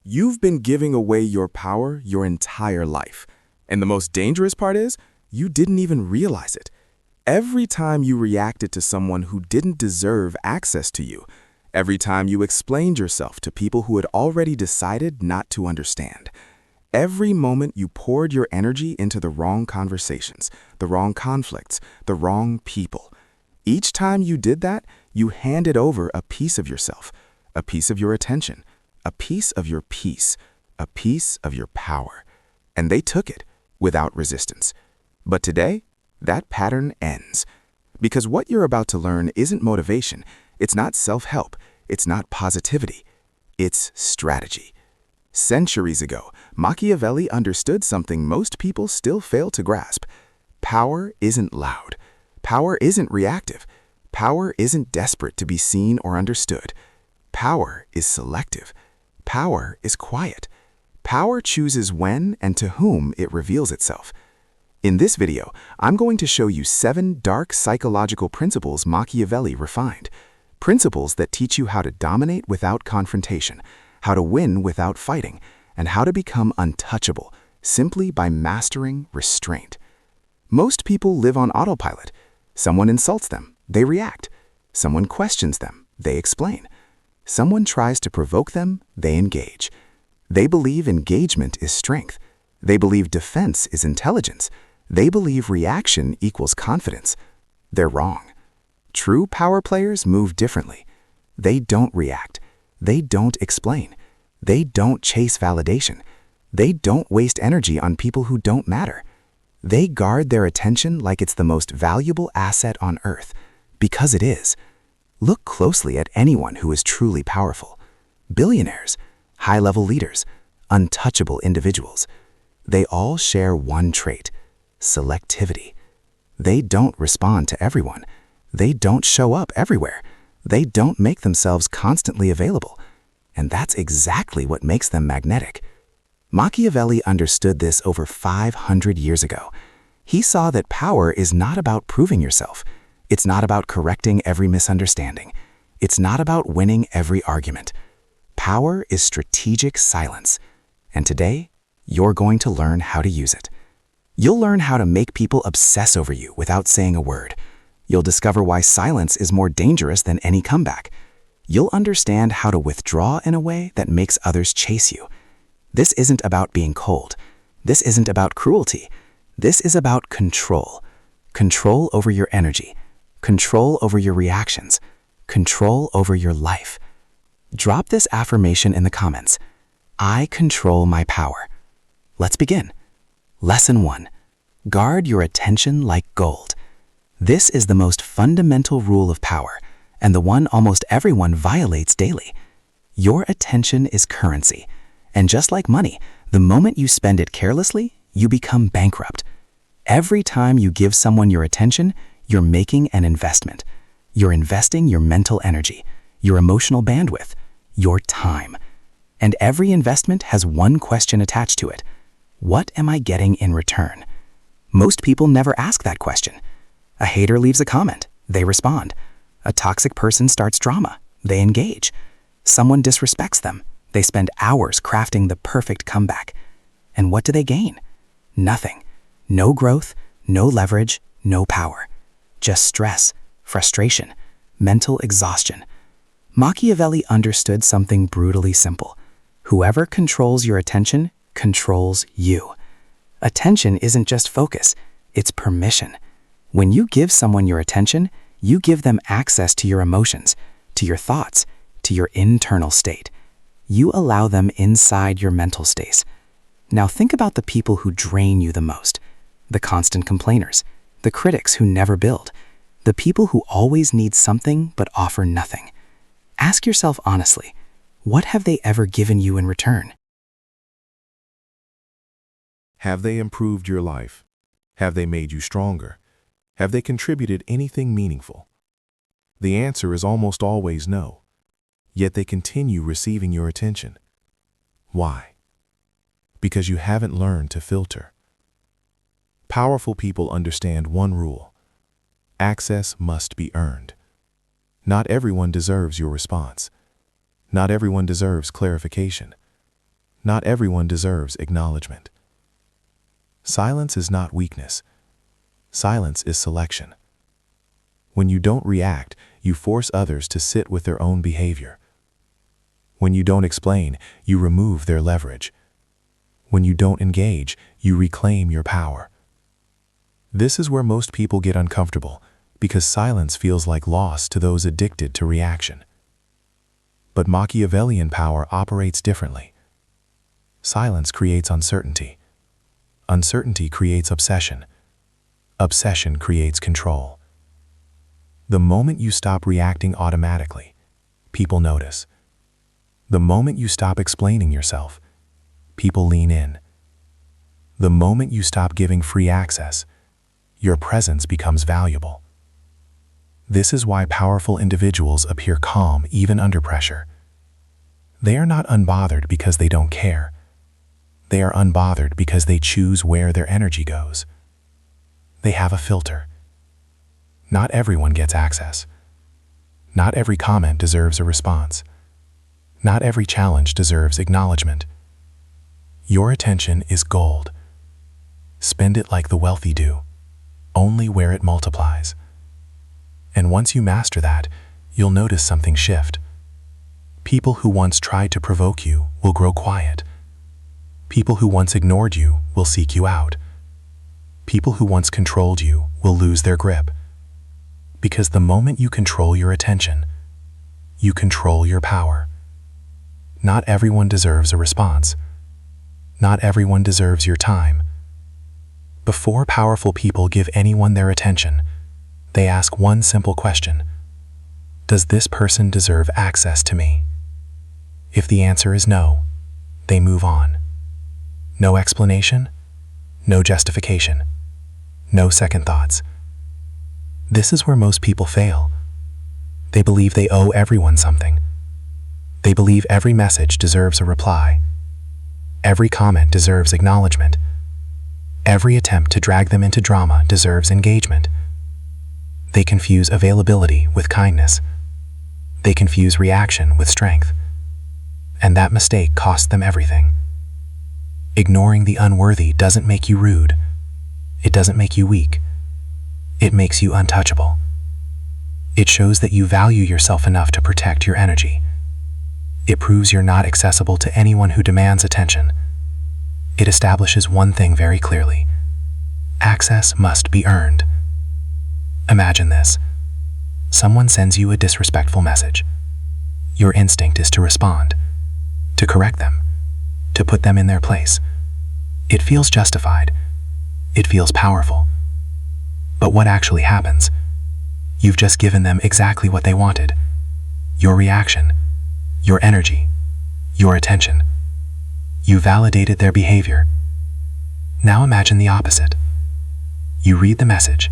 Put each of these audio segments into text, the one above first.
You've been giving away your power your entire life. And the most dangerous part is, you didn't even realize it. Every time you reacted to someone who didn't deserve access to you, every time you explained yourself to people who had already decided not to understand, every moment you poured your energy into the wrong conversations, the wrong conflicts, the wrong people. Each time you did that, you handed over a piece of yourself, a piece of your attention, a piece of your peace, a piece of your power. And they took it without resistance. But today, that pattern ends. Because what you're about to learn isn't motivation, it's not self-help, it's not positivity, it's strategy. Centuries ago, Machiavelli understood something most people still fail to grasp. Power isn't loud. Power isn't reactive. Power isn't desperate to be seen or understood. Power is selective. Power is quiet. Power chooses when and to whom it reveals itself. In this video, I'm going to show you 7 dark psychological principles Machiavelli refined. Principles that teach you how to dominate without confrontation, how to win without fighting, and how to become untouchable simply by mastering restraint. Most people live on autopilot. Someone insults them, they react. Someone questions them, they explain. Someone tries to provoke them, they engage. They believe engagement is strength. They believe defense is intelligence. They believe reaction equals confidence. They're wrong. True power players move differently. They don't react. They don't explain. They don't chase validation. They don't waste energy on people who don't matter. They guard their attention like it's the most valuable asset on earth, because it is. Look closely at anyone who is truly powerful. Billionaires, high-level leaders, untouchable individuals. They all share one trait: selectivity. They don't respond to everyone. They don't show up everywhere. They don't make themselves constantly available. And that's exactly what makes them magnetic. Machiavelli understood this over 500 years ago. He saw that power is not about proving yourself. It's not about correcting every misunderstanding. It's not about winning every argument. Power is strategic silence. And today, you're going to learn how to use it. You'll learn how to make people obsess over you without saying a word. You'll discover why silence is more dangerous than any comeback. You'll understand how to withdraw in a way that makes others chase you. This isn't about being cold. This isn't about cruelty. This is about control. Control over your energy. Control over your reactions. Control over your life. Drop this affirmation in the comments. I control my power. Let's begin. Lesson 1. Guard your attention like gold. This is the most fundamental rule of power, and the one almost everyone violates daily. Your attention is currency, and just like money, the moment you spend it carelessly, you become bankrupt. Every time you give someone your attention, you're making an investment. You're investing your mental energy, your emotional bandwidth, your time. And every investment has one question attached to it. What am I getting in return? Most people never ask that question. A hater leaves a comment, they respond. A toxic person starts drama, they engage. Someone disrespects them, they spend hours crafting the perfect comeback. And what do they gain? Nothing. No growth, no leverage, no power. Just stress, frustration, mental exhaustion. Machiavelli understood something brutally simple. Whoever controls your attention controls you. Attention isn't just focus, it's permission. When you give someone your attention, you give them access to your emotions, to your thoughts, to your internal state. You allow them inside your mental space. Now think about the people who drain you the most. The constant complainers, the critics who never build, the people who always need something but offer nothing. Ask yourself honestly, what have they ever given you in return? Have they improved your life? Have they made you stronger? Have they contributed anything meaningful? The answer is almost always no. Yet they continue receiving your attention. Why? Because you haven't learned to filter. Powerful people understand one rule. Access must be earned. Not everyone deserves your response. Not everyone deserves clarification. Not everyone deserves acknowledgement. Silence is not weakness. Silence is selection. When you don't react, you force others to sit with their own behavior. When you don't explain, you remove their leverage. When you don't engage, you reclaim your power. This is where most people get uncomfortable, because silence feels like loss to those addicted to reaction. But Machiavellian power operates differently. Silence creates uncertainty. Uncertainty creates obsession. Obsession creates control. The moment you stop reacting automatically, people notice. The moment you stop explaining yourself, people lean in. The moment you stop giving free access, your presence becomes valuable. This is why powerful individuals appear calm even under pressure. They are not unbothered because they don't care. They are unbothered because they choose where their energy goes. They have a filter. Not everyone gets access. Not every comment deserves a response. Not every challenge deserves acknowledgement. Your attention is gold. Spend it like the wealthy do, only where it multiplies. And once you master that, you'll notice something shift. People who once tried to provoke you will grow quiet. People who once ignored you will seek you out. People who once controlled you will lose their grip. Because the moment you control your attention, you control your power. Not everyone deserves a response. Not everyone deserves your time. Before powerful people give anyone their attention, they ask one simple question: does this person deserve access to me? If the answer is no, they move on. No explanation, no justification, no second thoughts. This is where most people fail. They believe they owe everyone something. They believe every message deserves a reply. Every comment deserves acknowledgement. Every attempt to drag them into drama deserves engagement. They confuse availability with kindness. They confuse reaction with strength. And that mistake costs them everything. Ignoring the unworthy doesn't make you rude. It doesn't make you weak. It makes you untouchable. It shows that you value yourself enough to protect your energy. It proves you're not accessible to anyone who demands attention. It establishes one thing very clearly: access must be earned. Imagine this. Someone sends you a disrespectful message. Your instinct is to respond, to correct them, to put them in their place. It feels justified. It feels powerful. But what actually happens? You've just given them exactly what they wanted: your reaction, your energy, your attention. You validated their behavior. Now imagine the opposite. You read the message.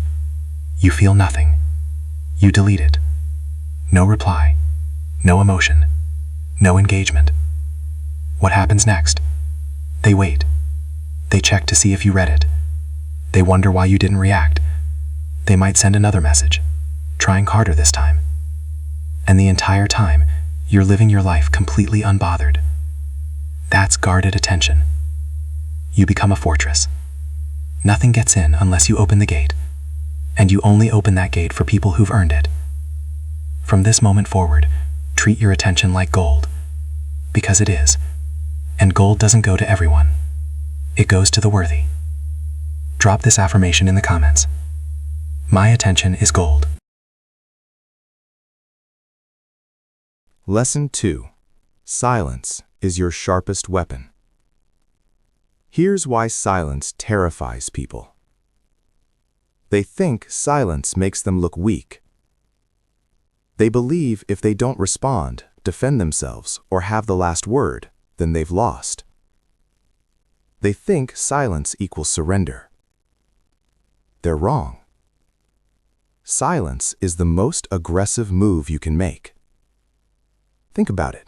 You feel nothing. You delete it. No reply. No emotion. No engagement. What happens next? They wait. They check to see if you read it. They wonder why you didn't react. They might send another message, trying harder this time. And the entire time, you're living your life completely unbothered. That's guarded attention. You become a fortress. Nothing gets in unless you open the gate, and you only open that gate for people who've earned it. From this moment forward, treat your attention like gold, because it is. And gold doesn't go to everyone. It goes to the worthy. Drop this affirmation in the comments. My attention is gold. Lesson 2. Silence is your sharpest weapon. Here's why silence terrifies people. They think silence makes them look weak. They believe if they don't respond, defend themselves, or have the last word, then they've lost. They think silence equals surrender. They're wrong. Silence is the most aggressive move you can make. Think about it.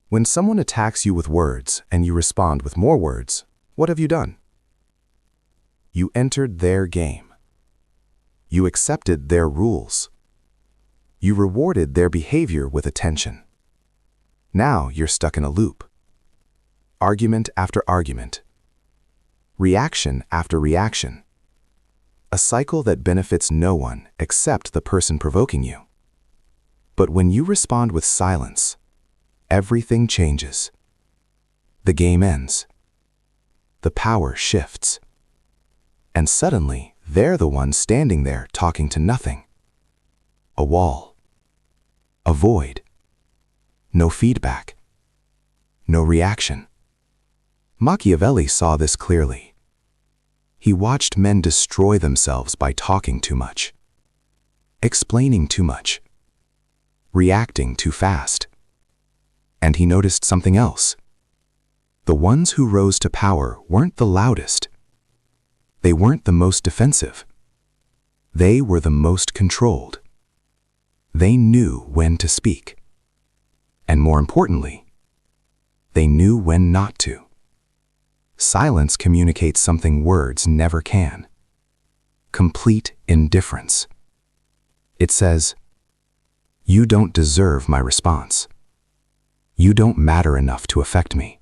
When someone attacks you with words and you respond with more words, what have you done? You entered their game. You accepted their rules. You rewarded their behavior with attention. Now you're stuck in a loop. argument after argument, reaction after reaction, a cycle that benefits no one except the person provoking you. But when you respond with silence, everything changes. The game ends. The power shifts. And suddenly, they're the ones standing there talking to nothing. A wall. A void. No feedback. No reaction. Machiavelli saw this clearly. He watched men destroy themselves by talking too much, explaining too much, reacting too fast. And he noticed something else. The ones who rose to power weren't the loudest. They weren't the most defensive. They were the most controlled. They knew when to speak. And more importantly, they knew when not to. Silence communicates something words never can. Complete indifference. It says, "You don't deserve my response. You don't matter enough to affect me.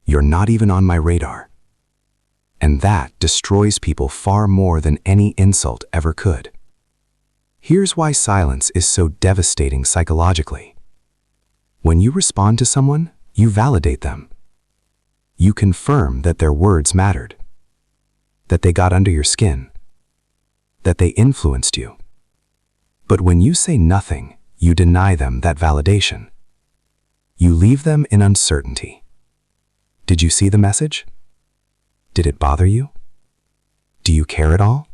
You're not even on my radar." And that destroys people far more than any insult ever could. Here's why silence is so devastating psychologically. When you respond to someone, you validate them. You confirm that their words mattered, that they got under your skin, that they influenced you. But when you say nothing, you deny them that validation. You leave them in uncertainty. Did you see the message? Did it bother you? Do you care at all?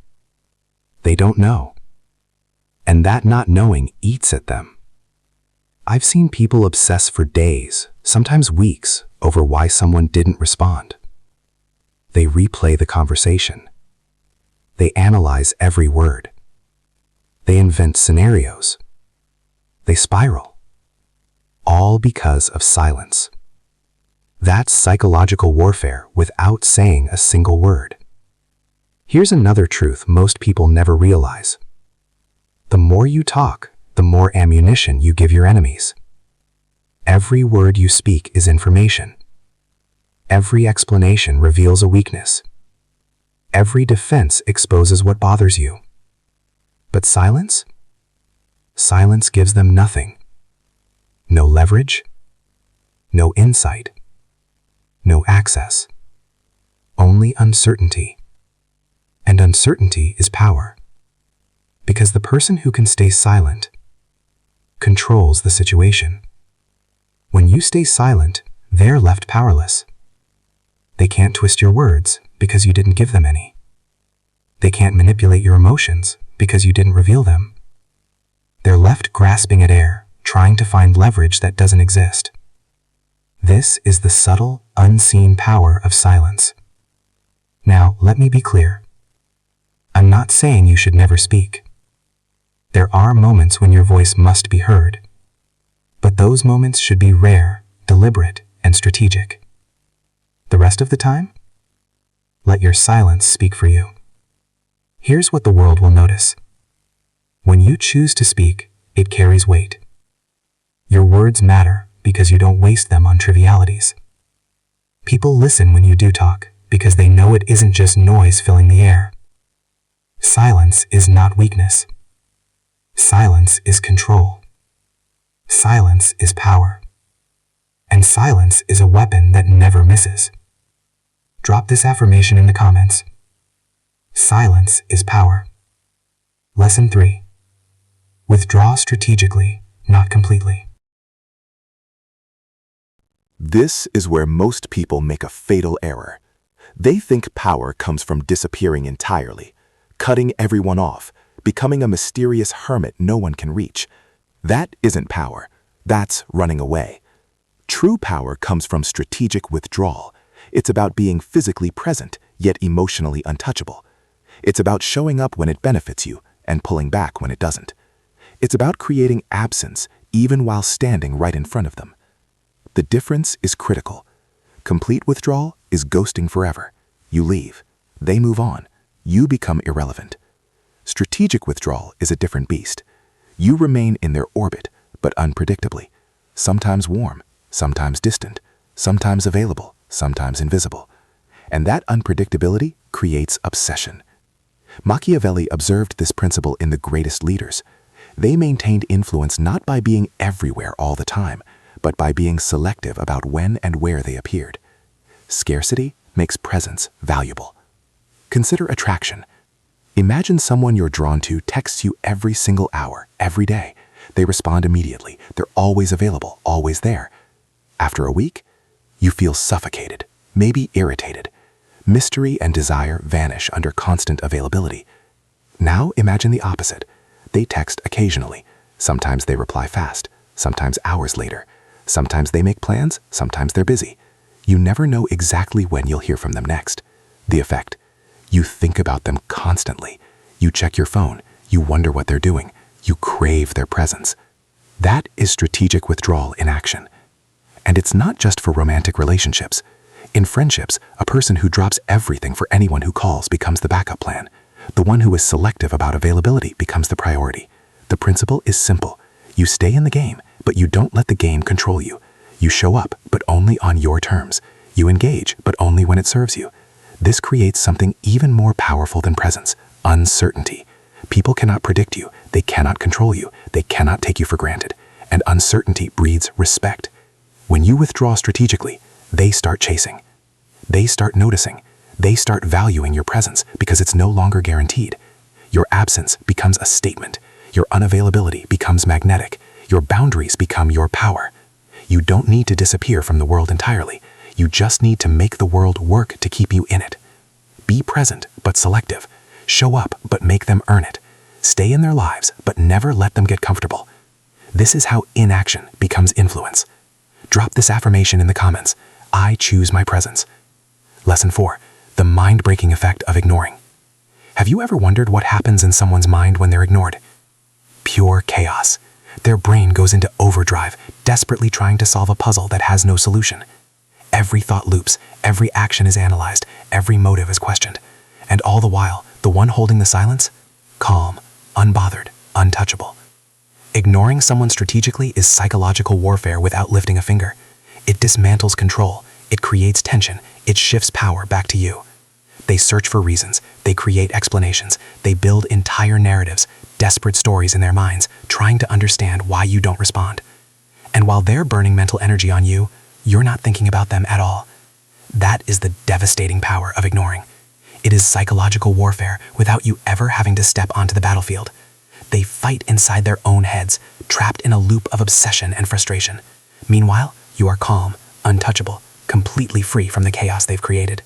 They don't know. And that not knowing eats at them. I've seen people obsess for days, sometimes weeks, over why someone didn't respond. They replay the conversation. They analyze every word. They invent scenarios. They spiral. All because of silence. That's psychological warfare without saying a single word. Here's another truth most people never realize. The more you talk, the more ammunition you give your enemies. Every word you speak is information. Every explanation reveals a weakness. Every defense exposes what bothers you. But silence? Silence gives them nothing. No leverage, no insight, no access. Only uncertainty. And uncertainty is power. Because the person who can stay silent controls the situation. When you stay silent, they're left powerless. They can't twist your words because you didn't give them any. They can't manipulate your emotions because you didn't reveal them. They're left grasping at air, trying to find leverage that doesn't exist. This is the subtle, unseen power of silence. Now, let me be clear. I'm not saying you should never speak. There are moments when your voice must be heard. But those moments should be rare, deliberate, and strategic. The rest of the time? Let your silence speak for you. Here's what the world will notice. When you choose to speak, it carries weight. Your words matter because you don't waste them on trivialities. People listen when you do talk because they know it isn't just noise filling the air. Silence is not weakness. Silence is control. Silence is power. And silence is a weapon that never misses. Drop this affirmation in the comments. Silence is power. Lesson 3. Withdraw strategically, not completely. This is where most people make a fatal error. They think power comes from disappearing entirely, cutting everyone off, becoming a mysterious hermit no one can reach. That isn't power. That's running away. True power comes from strategic withdrawal. It's about being physically present, yet emotionally untouchable. It's about showing up when it benefits you and pulling back when it doesn't. It's about creating absence even while standing right in front of them. The difference is critical. Complete withdrawal is ghosting forever. You leave. They move on. You become irrelevant. Strategic withdrawal is a different beast. You remain in their orbit, but unpredictably. Sometimes warm, sometimes distant, sometimes available, sometimes invisible. And that unpredictability creates obsession. Machiavelli observed this principle in the greatest leaders. They maintained influence not by being everywhere all the time, but by being selective about when and where they appeared. Scarcity makes presence valuable. Consider attraction. Imagine someone you're drawn to texts you every single hour, every day. They respond immediately. They're always available, always there. After a week, you feel suffocated, maybe irritated. Mystery and desire vanish under constant availability. Now imagine the opposite. They text occasionally. Sometimes they reply fast, sometimes hours later. Sometimes they make plans, sometimes they're busy. You never know exactly when you'll hear from them next. The effect: you think about them constantly. You check your phone. You wonder what they're doing. You crave their presence. That is strategic withdrawal in action. And it's not just for romantic relationships. In friendships, a person who drops everything for anyone who calls becomes the backup plan. The one who is selective about availability becomes the priority. The principle is simple. You stay in the game, but you don't let the game control you. You show up, but only on your terms. You engage, but only when it serves you. This creates something even more powerful than presence: uncertainty. People cannot predict you. They cannot control you. They cannot take you for granted. And uncertainty breeds respect. When you withdraw strategically, they start chasing. They start noticing. They start valuing your presence because it's no longer guaranteed. Your absence becomes a statement. Your unavailability becomes magnetic. Your boundaries become your power. You don't need to disappear from the world entirely. You just need to make the world work to keep you in it. Be present, but selective. Show up, but make them earn it. Stay in their lives, but never let them get comfortable. This is how inaction becomes influence. Drop this affirmation in the comments. I choose my presence. Lesson 4. The mind-breaking effect of ignoring. Have you ever wondered what happens in someone's mind when they're ignored? Pure chaos. Their brain goes into overdrive, desperately trying to solve a puzzle that has no solution. Every thought loops, every action is analyzed, every motive is questioned. And all the while, the one holding the silence? Calm, unbothered, untouchable. Ignoring someone strategically is psychological warfare without lifting a finger. It dismantles control. It creates tension. It shifts power back to you. They search for reasons. They create explanations. They build entire narratives, desperate stories in their minds, trying to understand why you don't respond. And while they're burning mental energy on you, you're not thinking about them at all. That is the devastating power of ignoring. It is psychological warfare without you ever having to step onto the battlefield. They fight inside their own heads, trapped in a loop of obsession and frustration. Meanwhile, you are calm, untouchable, completely free from the chaos they've created.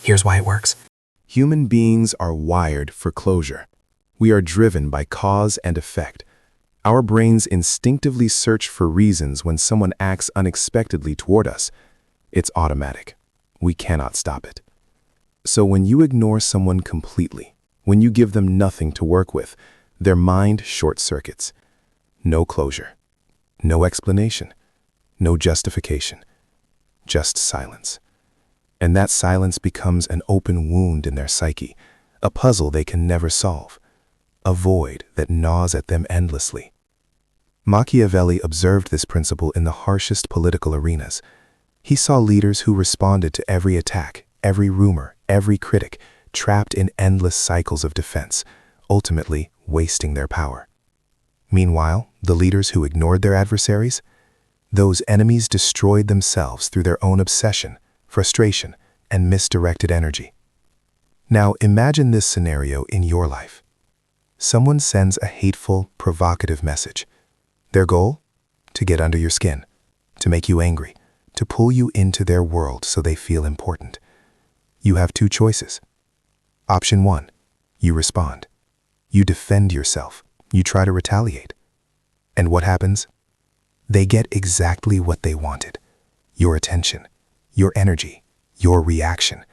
Here's why it works. Human beings are wired for closure. We are driven by cause and effect. Our brains instinctively search for reasons when someone acts unexpectedly toward us. It's automatic. We cannot stop it. So when you ignore someone completely, when you give them nothing to work with, their mind short-circuits. No closure. No explanation. No justification. Just silence. And that silence becomes an open wound in their psyche, a puzzle they can never solve, a void that gnaws at them endlessly. Machiavelli observed this principle in the harshest political arenas. He saw leaders who responded to every attack, every rumor, every critic, trapped in endless cycles of defense, ultimately wasting their power. Meanwhile, the leaders who ignored their adversaries, those enemies destroyed themselves through their own obsession, frustration, and misdirected energy. Now imagine this scenario in your life. Someone sends a hateful, provocative message. Their goal? To get under your skin, to make you angry, to pull you into their world so they feel important. You have two choices. Option 1, you respond. You defend yourself. You try to retaliate. And what happens? They get exactly what they wanted. Your attention, your energy, your reaction.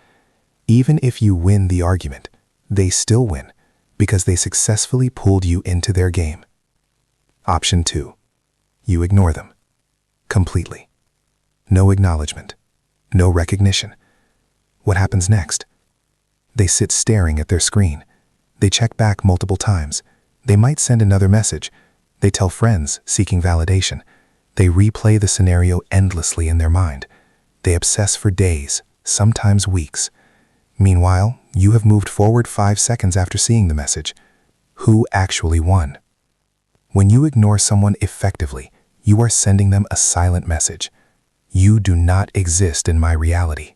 Even if you win the argument, they still win because they successfully pulled you into their game. Option 2, you ignore them completely. No acknowledgement, no recognition. What happens next? They sit staring at their screen. They check back multiple times. They might send another message. They tell friends seeking validation. They replay the scenario endlessly in their mind. They obsess for days, sometimes weeks. Meanwhile, you have moved forward 5 seconds after seeing the message. Who actually won? When you ignore someone effectively, you are sending them a silent message. You do not exist in my reality.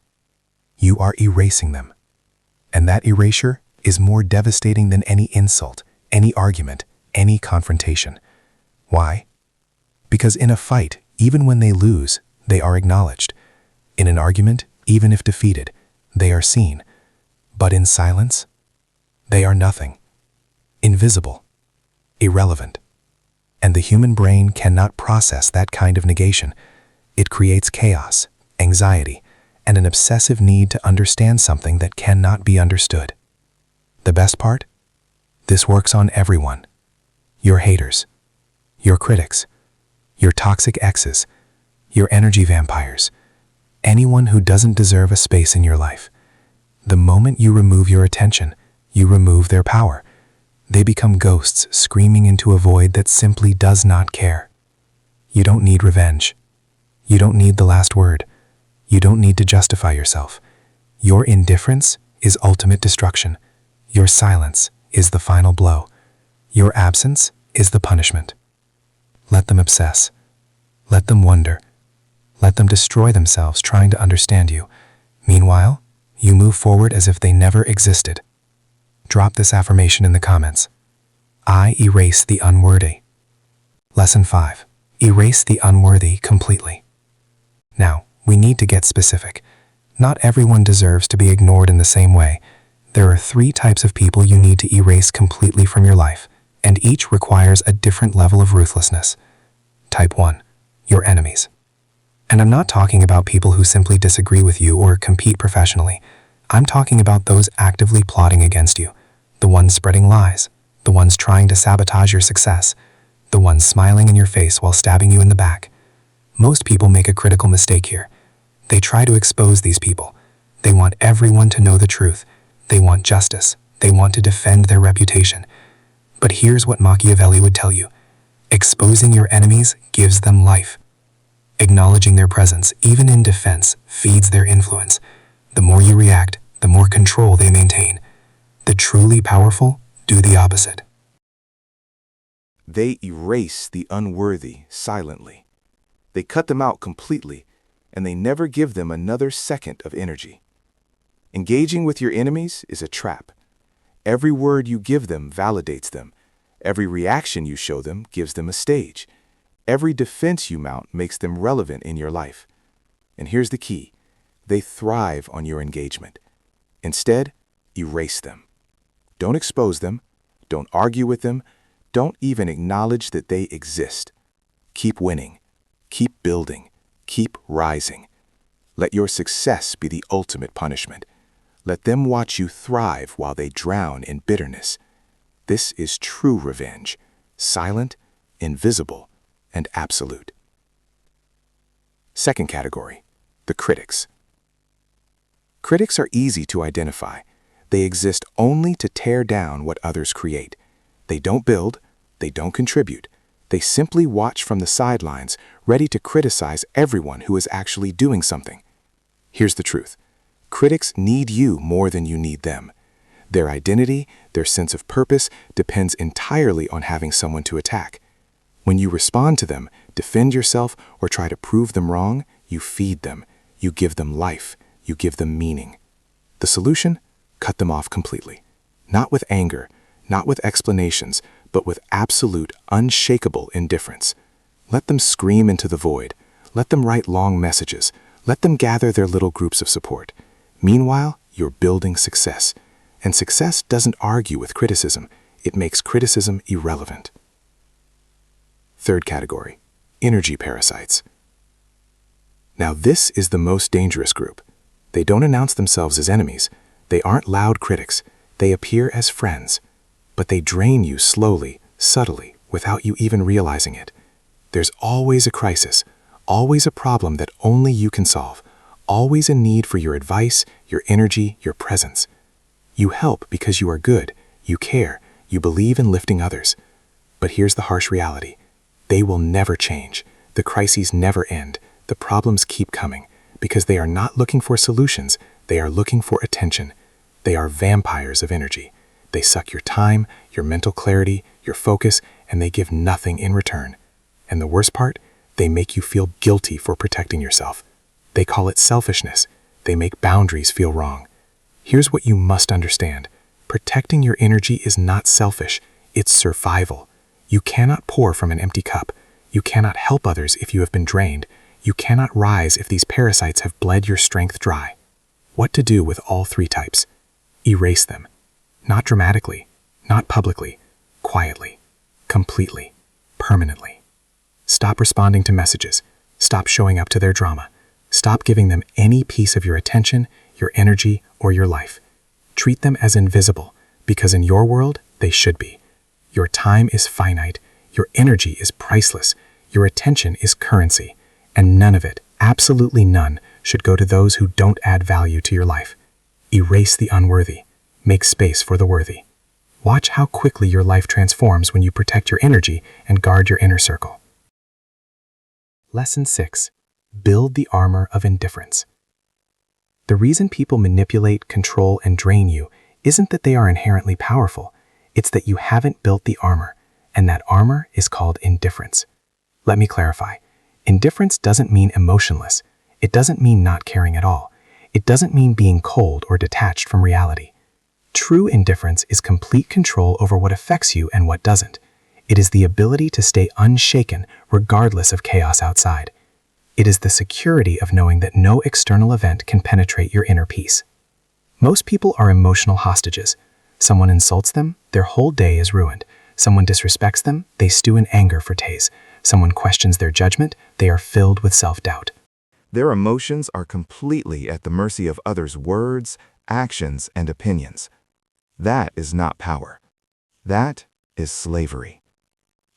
You are erasing them. And that erasure is more devastating than any insult, any argument, any confrontation. Why? Because in a fight, even when they lose, they are acknowledged. In an argument, even if defeated, they are seen. But in silence, they are nothing. Invisible. Irrelevant. And the human brain cannot process that kind of negation. It creates chaos, anxiety, and an obsessive need to understand something that cannot be understood. The best part? This works on everyone. Your haters, your critics, your toxic exes, your energy vampires, anyone who doesn't deserve a space in your life. The moment you remove your attention, you remove their power. They become ghosts screaming into a void that simply does not care. You don't need revenge. You don't need the last word. You don't need to justify yourself. Your indifference is ultimate destruction. Your silence is the final blow. Your absence is the punishment. Let them obsess. Let them wonder. Let them destroy themselves trying to understand you. Meanwhile, you move forward as if they never existed. Drop this affirmation in the comments. I erase the unworthy. Lesson 5. Erase the unworthy completely. Now, we need to get specific. Not everyone deserves to be ignored in the same way. There are 3 types of people you need to erase completely from your life, and each requires a different level of ruthlessness. Type 1. Your enemies. And I'm not talking about people who simply disagree with you or compete professionally. I'm talking about those actively plotting against you, the ones spreading lies, the ones trying to sabotage your success, the ones smiling in your face while stabbing you in the back. Most people make a critical mistake here. They try to expose these people. They want everyone to know the truth. They want justice. They want to defend their reputation. But here's what Machiavelli would tell you. Exposing your enemies gives them life. Acknowledging their presence, even in defense, feeds their influence. The more you react, the more control they maintain. The truly powerful do the opposite. They erase the unworthy silently. They cut them out completely, and they never give them another second of energy. Engaging with your enemies is a trap. Every word you give them validates them. Every reaction you show them gives them a stage. Every defense you mount makes them relevant in your life. And here's the key. They thrive on your engagement. Instead, erase them. Don't expose them. Don't argue with them. Don't even acknowledge that they exist. Keep winning. Keep building. Keep rising. Let your success be the ultimate punishment. Let them watch you thrive while they drown in bitterness. This is true revenge, silent, invisible, and absolute. Second category, the critics. Critics are easy to identify. They exist only to tear down what others create. They don't build, they don't contribute. They simply watch from the sidelines, ready to criticize everyone who is actually doing something. Here's the truth. Critics need you more than you need them. Their identity, their sense of purpose, depends entirely on having someone to attack. When you respond to them, defend yourself, or try to prove them wrong, you feed them. You give them life. You give them meaning. The solution? Cut them off completely. Not with anger, not with explanations, but with absolute, unshakable indifference. Let them scream into the void. Let them write long messages. Let them gather their little groups of support. Meanwhile, you're building success. And success doesn't argue with criticism. It makes criticism irrelevant. Third category, energy parasites. Now this is the most dangerous group. They don't announce themselves as enemies. They aren't loud critics. They appear as friends. But they drain you slowly, subtly, without you even realizing it. There's always a crisis, always a problem that only you can solve, always a need for your advice, your energy, your presence. You help because you are good, you care, you believe in lifting others. But here's the harsh reality. They will never change. The crises never end. The problems keep coming. because they are not looking for solutions, they are looking for attention. They are vampires of energy. They suck your time, your mental clarity, your focus, and they give nothing in return. And the worst part, they make you feel guilty for protecting yourself. They call it selfishness. They make boundaries feel wrong. Here's what you must understand. Protecting your energy is not selfish, it's survival. You cannot pour from an empty cup. You cannot help others if you have been drained. You cannot rise if these parasites have bled your strength dry. What to do with all three types? Erase them. Not dramatically, not publicly, quietly, completely, permanently. Stop responding to messages. Stop showing up to their drama. Stop giving them any piece of your attention, your energy, or your life. Treat them as invisible, because in your world, they should be. Your time is finite, your energy is priceless, your attention is currency, and none of it, absolutely none, should go to those who don't add value to your life. Erase the unworthy. Make space for the worthy. Watch how quickly your life transforms when you protect your energy and guard your inner circle. Lesson 6. Build the armor of indifference. The reason people manipulate, control, and drain you isn't that they are inherently powerful. It's that you haven't built the armor, and that armor is called indifference. Let me clarify. Indifference doesn't mean emotionless. It doesn't mean not caring at all. It doesn't mean being cold or detached from reality. True indifference is complete control over what affects you and what doesn't. It is the ability to stay unshaken regardless of chaos outside. It is the security of knowing that no external event can penetrate your inner peace. Most people are emotional hostages. Someone insults them, their whole day is ruined. Someone disrespects them, they stew in anger for days. Someone questions their judgment, they are filled with self-doubt. Their emotions are completely at the mercy of others' words, actions, and opinions. That is not power. That is slavery.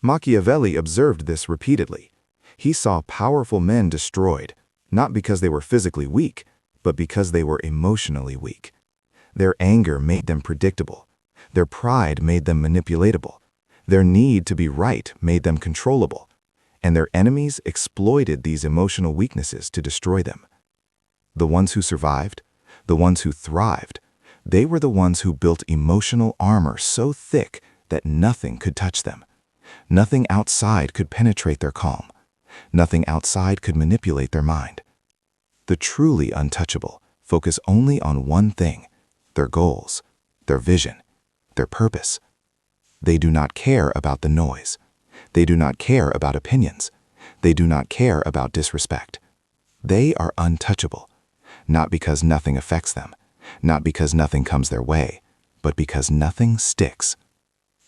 Machiavelli observed this repeatedly. He saw powerful men destroyed, not because they were physically weak, but because they were emotionally weak. Their anger made them predictable. Their pride made them manipulatable. Their need to be right made them controllable. And their enemies exploited these emotional weaknesses to destroy them. The ones who survived, the ones who thrived, they were the ones who built emotional armor so thick that nothing could touch them. Nothing outside could penetrate their calm. Nothing outside could manipulate their mind. The truly untouchable focus only on one thing: their goals, their vision, their purpose. They do not care about the noise. They do not care about opinions. They do not care about disrespect. They are untouchable, not because nothing affects them, not because nothing comes their way, but because nothing sticks.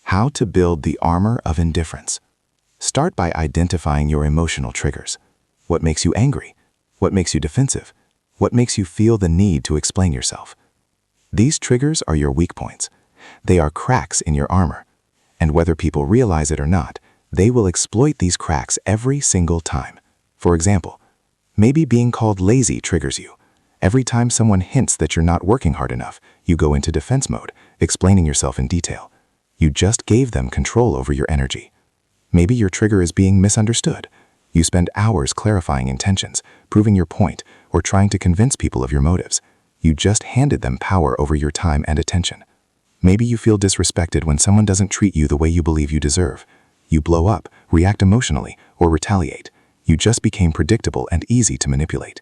How to build the armor of indifference. Start by identifying your emotional triggers. What makes you angry? What makes you defensive? What makes you feel the need to explain yourself? These triggers are your weak points. They are cracks in your armor. And whether people realize it or not, they will exploit these cracks every single time. For example, maybe being called lazy triggers you. Every time someone hints that you're not working hard enough, you go into defense mode, explaining yourself in detail. You just gave them control over your energy. Maybe your trigger is being misunderstood. You spend hours clarifying intentions, proving your point, or trying to convince people of your motives. You just handed them power over your time and attention. Maybe you feel disrespected when someone doesn't treat you the way you believe you deserve. You blow up, react emotionally, or retaliate. You just became predictable and easy to manipulate.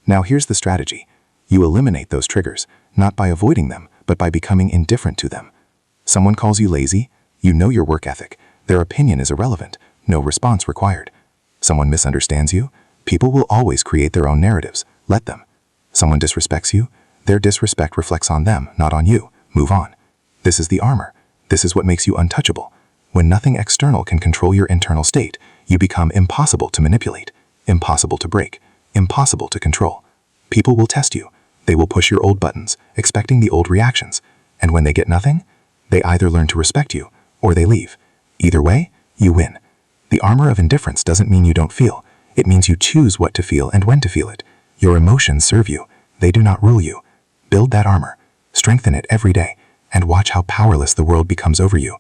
Now here's the strategy. You eliminate those triggers, not by avoiding them, but by becoming indifferent to them. Someone calls you lazy, you know your work ethic. Their opinion is irrelevant, no response required. Someone misunderstands you, people will always create their own narratives. Let them. Someone disrespects you, their disrespect reflects on them, not on you. Move on. This is the armor. This is what makes you untouchable. When nothing external can control your internal state, you become impossible to manipulate, impossible to break, impossible to control. People will test you. They will push your old buttons, expecting the old reactions. And when they get nothing, they either learn to respect you or they leave. Either way, you win. The armor of indifference doesn't mean you don't feel. It means you choose what to feel and when to feel it. Your emotions serve you. They do not rule you. Build that armor. Strengthen it every day, and watch how powerless the world becomes over you.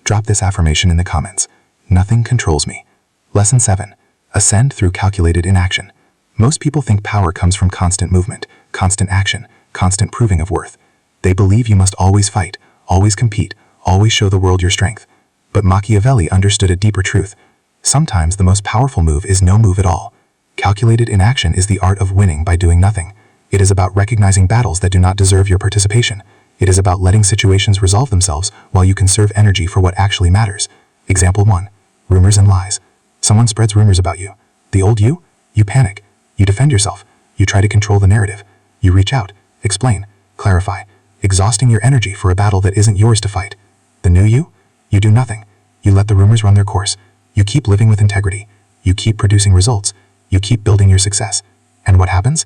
Drop this affirmation in the comments. Nothing controls me. Lesson 7. Ascend through calculated inaction. Most people think power comes from constant movement, constant action, constant proving of worth. They believe you must always fight, always compete, always show the world your strength. But Machiavelli understood a deeper truth. Sometimes the most powerful move is no move at all. Calculated inaction is the art of winning by doing nothing. It is about recognizing battles that do not deserve your participation. It is about letting situations resolve themselves while you conserve energy for what actually matters. Example 1. Rumors and lies. Someone spreads rumors about you. The old you? You panic. You defend yourself. You try to control the narrative. You reach out, explain, clarify, exhausting your energy for a battle that isn't yours to fight. The new you? You do nothing. You let the rumors run their course. You keep living with integrity. You keep producing results. You keep building your success. And what happens?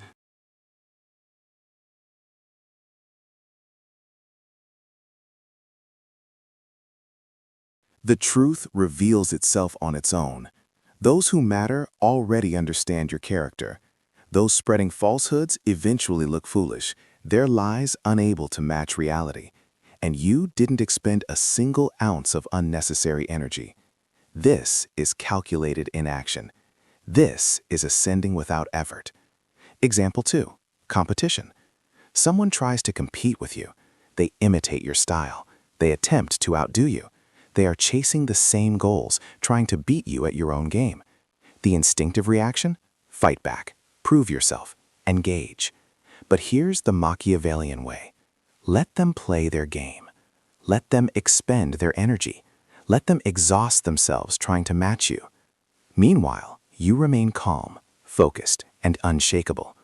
The truth reveals itself on its own. Those who matter already understand your character. Those spreading falsehoods eventually look foolish, their lies unable to match reality. And you didn't expend a single ounce of unnecessary energy. This is calculated inaction. This is ascending without effort. Example 2. Competition. Someone tries to compete with you. They imitate your style. They attempt to outdo you. They are chasing the same goals, trying to beat you at your own game. The instinctive reaction? Fight back, prove yourself, engage. But here's the Machiavellian way. Let them play their game. Let them expend their energy. Let them exhaust themselves trying to match you. Meanwhile, you remain calm, focused, and unshakable.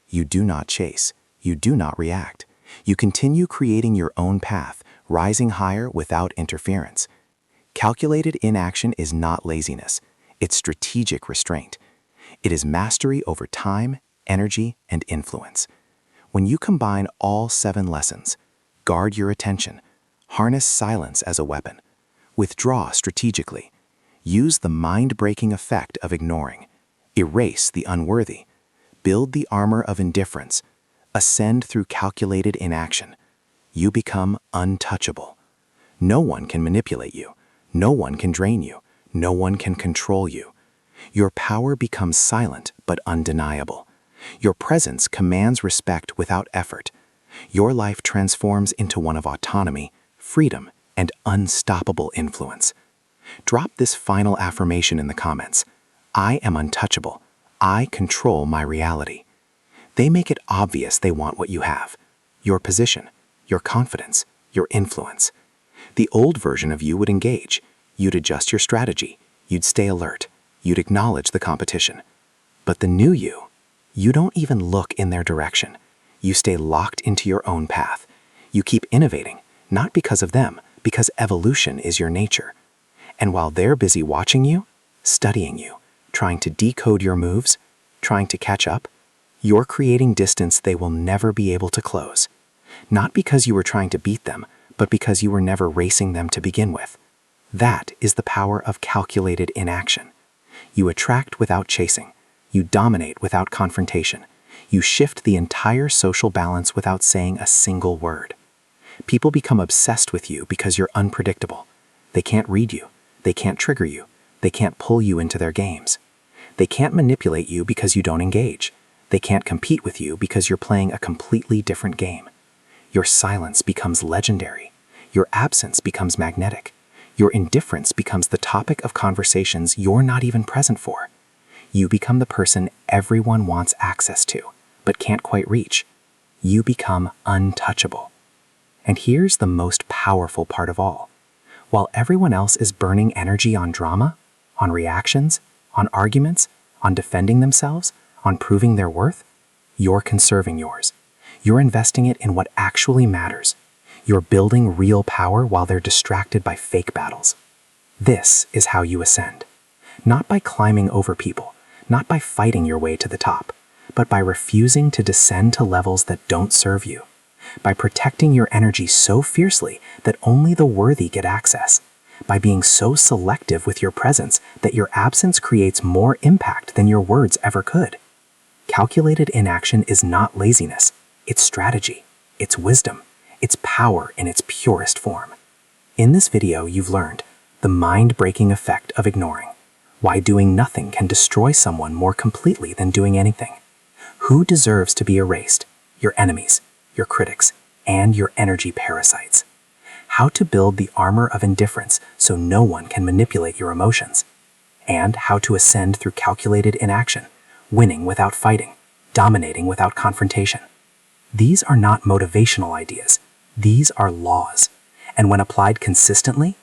You do not chase. You do not react. You continue creating your own path, rising higher without interference. Calculated inaction is not laziness. It's strategic restraint. It is mastery over time, energy, and influence. When you combine all 7 lessons, guard your attention, harness silence as a weapon, withdraw strategically, use the mind-breaking effect of ignoring, erase the unworthy, build the armor of indifference, ascend through calculated inaction, you become untouchable. No one can manipulate you. No one can drain you. No one can control you. Your power becomes silent but undeniable. Your presence commands respect without effort. Your life transforms into one of autonomy, freedom, and unstoppable influence. Drop this final affirmation in the comments. I am untouchable. I control my reality. They make it obvious they want what you have. Your position, your confidence, your influence. The old version of you would engage. You'd adjust your strategy. You'd stay alert. You'd acknowledge the competition. But the new you don't even look in their direction. You stay locked into your own path. You keep innovating, not because of them, because evolution is your nature. And while they're busy watching you, studying you, trying to decode your moves, trying to catch up, you're creating distance they will never be able to close. Not because you were trying to beat them, but because you were never racing them to begin with. That is the power of calculated inaction. You attract without chasing. You dominate without confrontation. You shift the entire social balance without saying a single word. People become obsessed with you because you're unpredictable. They can't read you. They can't trigger you. They can't pull you into their games. They can't manipulate you because you don't engage. They can't compete with you because you're playing a completely different game. Your silence becomes legendary. Your absence becomes magnetic. Your indifference becomes the topic of conversations you're not even present for. You become the person everyone wants access to, but can't quite reach. You become untouchable. And here's the most powerful part of all. While everyone else is burning energy on drama, on reactions, on arguments, on defending themselves, on proving their worth, you're conserving yours. You're investing it in what actually matters. You're building real power while they're distracted by fake battles. This is how you ascend. Not by climbing over people, not by fighting your way to the top, but by refusing to descend to levels that don't serve you. By protecting your energy so fiercely that only the worthy get access. By being so selective with your presence that your absence creates more impact than your words ever could. Calculated inaction is not laziness. It's strategy. It's wisdom. It's power in its purest form. In this video, you've learned the mind-breaking effect of ignoring, Why doing nothing can destroy someone more completely than doing anything. Who deserves to be erased? Your enemies, your critics, and your energy parasites. How to build the armor of indifference so no one can manipulate your emotions. And how to ascend through calculated inaction, winning without fighting, dominating without confrontation. These are not motivational ideas. These are laws. And when applied consistently,